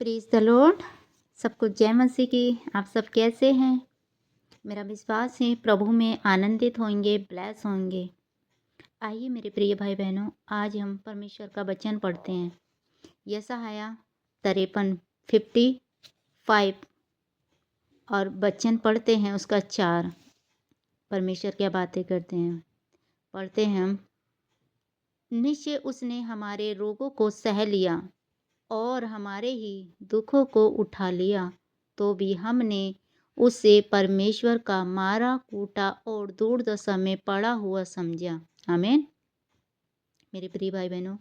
Praise the Lord. सबको जय मसीह की। आप सब कैसे हैं? मेरा विश्वास है प्रभु में आनंदित होंगे, ब्लेस होंगे। आइए मेरे प्रिय भाई बहनों, आज हम परमेश्वर का वचन पढ़ते हैं। यशायाह 53 55 और वचन पढ़ते हैं उसका 4। परमेश्वर क्या बातें करते हैं, पढ़ते हैं हम। निश्चय उसने हमारे रोगों को सह लिया और हमारे ही दुखों को उठा लिया, तो भी हमने उसे परमेश्वर का मारा कूटा और दुर्दशा में पड़ा हुआ समझा। आमीन। मेरे प्रिय भाई बहनों,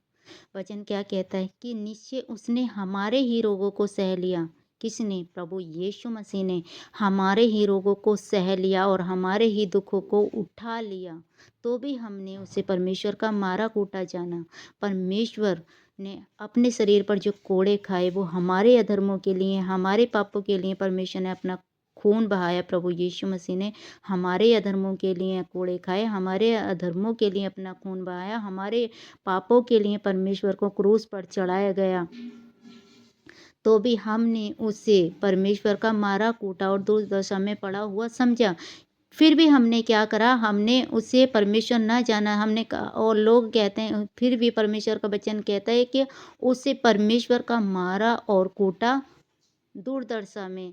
वचन क्या कहता है कि निश्चय उसने हमारे ही रोगों को सह लिया। किसने? प्रभु यीशु मसीह ने हमारे ही रोगों को सह लिया और हमारे ही दुखों को उठा लिया, तो भी हमने उसे परमेश्वर का मारा कूटा जाना। परमेश्वर ने अपने शरीर पर जो कोड़े खाए वो हमारे अधर्मों के लिए, हमारे पापों के लिए परमेश्वर ने अपना खून बहाया। प्रभु यीशु मसीह ने हमारे अधर्मों के लिए कोड़े खाए, हमारे अधर्मों के लिए अपना खून बहाया, हमारे पापों के लिए परमेश्वर को क्रूस पर चढ़ाया गया, तो भी हमने उसे परमेश्वर का मारा कूटा और दुर्दशा में पड़ा हुआ समझा। फिर भी हमने क्या करा? हमने उसे परमेश्वर न जाना। हमने और लोग कहते हैं, फिर भी परमेश्वर का वचन कहता है कि उसे परमेश्वर का मारा और कूटा, दुर्दशा में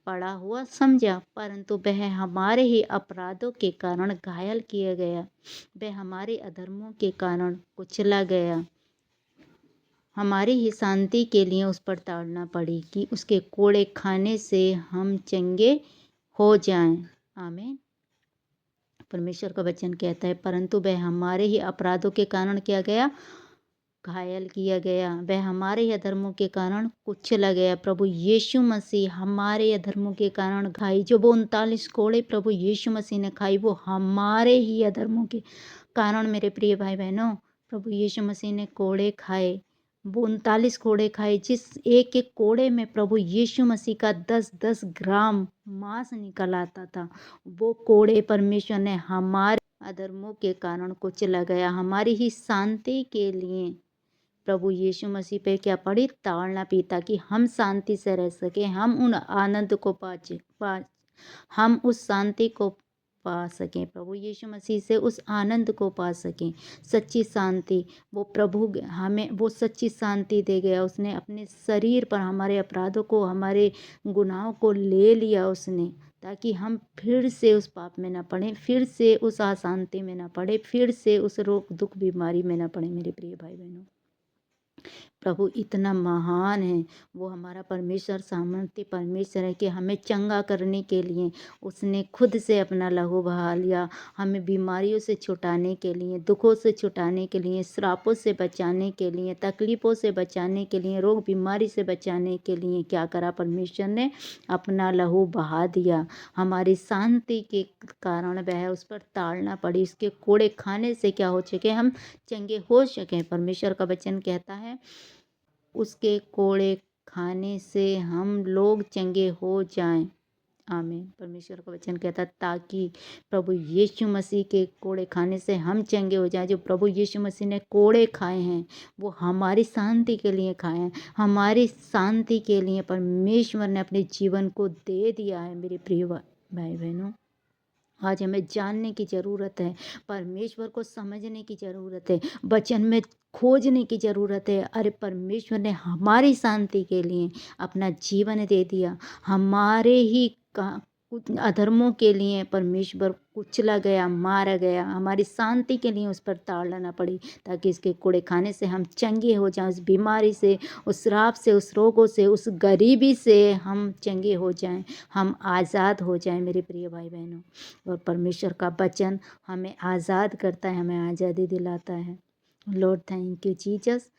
पड़ा हुआ समझा, परंतु वह हमारे ही अपराधों के कारण घायल किया गया, वह हमारे अधर्मों के कारण कुचला गया। हमारी ही शांति के लिए उस पर ताड़ना पड़ी कि उसके कोड़े खाने से हम चंगे हो जाएं। आमीन। परमेश्वर का वचन कहता है, परंतु वह हमारे ही अपराधों के कारण क्या गया? घायल किया गया, वह हमारे ही अधर्मों के कारण कुचला गया। प्रभु यीशु मसीह हमारे अधर्मों के कारण घाई, जो वो 39 कोड़े प्रभु यीशु मसीह ने खाई, वो हमारे ही अधर्मों के कारण। मेरे प्रिय भाई बहनों, प्रभु यीशु मसीह ने कोड़े खाए, वो 39 कोड़े खाए, जिस एक एक कोड़े में प्रभु यीशु मसीह का 10-10 ग्राम मांस निकल आता था। वो कोड़े परमेश्वर ने हमारे अधर्मों के कारण कुचला गया, हमारी ही शांति के लिए प्रभु यीशु मसीह पे क्या पड़ी? ताड़ना पी, ताकि हम शांति से रह सकें, हम उन आनंद को हम उस शांति को पा सकें, प्रभु यीशु मसीह से उस आनंद को पा सकें, सच्ची शांति। वो प्रभु हमें वो सच्ची शांति दे गया। उसने अपने शरीर पर हमारे अपराधों को, हमारे गुनाहों को ले लिया उसने, ताकि हम फिर से उस पाप में ना पड़े, फिर से उस अशांति में ना पड़े, फिर से उस रोग दुख बीमारी में ना पड़े। मेरे प्रिय भाई बहनों, प्रभु इतना महान है, वो हमारा परमेश्वर, सामर्थ्य परमेश्वर है कि हमें चंगा करने के लिए उसने खुद से अपना लहू बहा लिया, हमें बीमारियों से छुटाने के लिए, दुखों से छुटाने के लिए, श्रापों से बचाने के लिए, तकलीफ़ों से बचाने के लिए, रोग बीमारी से बचाने के लिए क्या करा? परमेश्वर ने अपना लहू बहा दिया। हमारी शांति के कारण वह उस पर ताड़ना पड़ी, उसके कोड़े खाने से क्या हो सके? हम चंगे हो सकें। परमेश्वर का वचन कहता है, उसके कोड़े खाने से हम लोग चंगे हो जाएं। आमीन। परमेश्वर का वचन कहता है, ताकि प्रभु यीशु मसीह के कोड़े खाने से हम चंगे हो जाएं। जो प्रभु यीशु मसीह ने कोड़े खाए हैं, वो हमारी शांति के लिए खाए हैं, हमारी शांति के लिए परमेश्वर ने अपने जीवन को दे दिया है। मेरे प्रिय भाई बहनों, आज हमें जानने की ज़रूरत है, परमेश्वर को समझने की ज़रूरत है, वचन में खोजने की ज़रूरत है। अरे परमेश्वर ने हमारी शांति के लिए अपना जीवन दे दिया, हमारे ही अधर्मों के लिए परमेश्वर कुचला गया, मारा गया, हमारी शांति के लिए उस पर ताड़ना पड़ी, ताकि इसके कोड़े खाने से हम चंगे हो जाएं, उस बीमारी से, उस श्राप से, उस रोगों से, उस गरीबी से हम चंगे हो जाएं, हम आज़ाद हो जाएं। मेरे प्रिय भाई बहनों, और परमेश्वर का वचन हमें आज़ाद करता है, हमें आज़ादी दिलाता है। Lord thank you Jesus.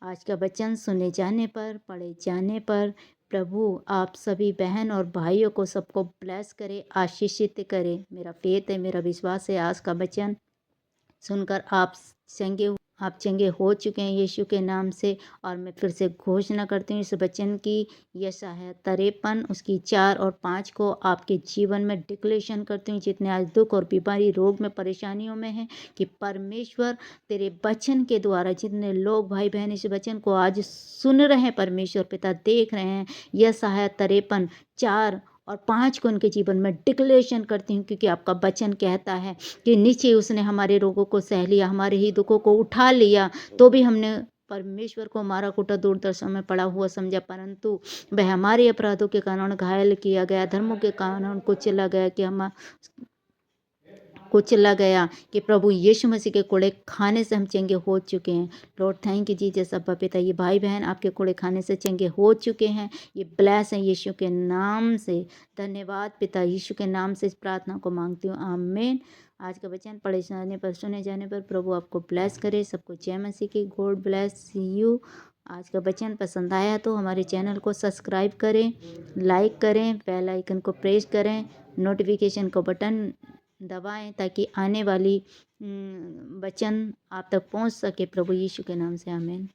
आज का वचन सुने जाने पर, पढ़े जाने पर प्रभु आप सभी बहन और भाइयों को सबको ब्लेस करे, आशीषित करे। मेरा फेथ है, मेरा विश्वास है, आज का वचन सुनकर आप चंगे आप चंगे हो चुके हैं यीशु के नाम से। और मैं फिर से घोषणा करती हूँ इस वचन की, यशायाह 53 उसकी 4 और 5 को आपके जीवन में डिक्लेरेशन करती हूँ। जितने आज दुख और बीमारी, रोग में, परेशानियों में हैं, कि परमेश्वर तेरे वचन के द्वारा, जितने लोग भाई बहन इस वचन को आज सुन रहे हैं, परमेश्वर पिता देख रहे हैं, यशायाह 53 4 और 5 को उनके जीवन में डिक्लेरेशन करती हूँ। क्योंकि आपका वचन कहता है कि नीचे उसने हमारे रोगों को सह लिया, हमारे ही दुखों को उठा लिया, तो भी हमने परमेश्वर को मारा कूटा दूरदर्शन में पड़ा हुआ समझा, परंतु वह हमारे अपराधों के कारण घायल किया गया, धर्मों के कारण कुचला गया, कि हम कुचला गया, कि प्रभु यीशु मसीह के कोड़े खाने से हम चंगे हो चुके हैं। लॉर्ड थैंक यू जीसस अब्बा पिता, ये भाई बहन आपके कोड़े खाने से चंगे हो चुके हैं, ये ब्लेस हैं यीशु के नाम से। धन्यवाद पिता, यीशु के नाम से इस प्रार्थना को मांगती हूँ, आमीन। आज का वचन पढ़े जाने पर, सुने जाने पर प्रभु आपको ब्लेस करे। सबको जय मसीह की, गॉड ब्लेस यू। आज का वचन पसंद आया तो हमारे चैनल को सब्सक्राइब करें, लाइक करें, बेल आइकन को प्रेस करें, नोटिफिकेशन को बटन दबाएं, ताकि आने वाली वचन आप तक पहुंच सके। प्रभु यीशु के नाम से आमीन।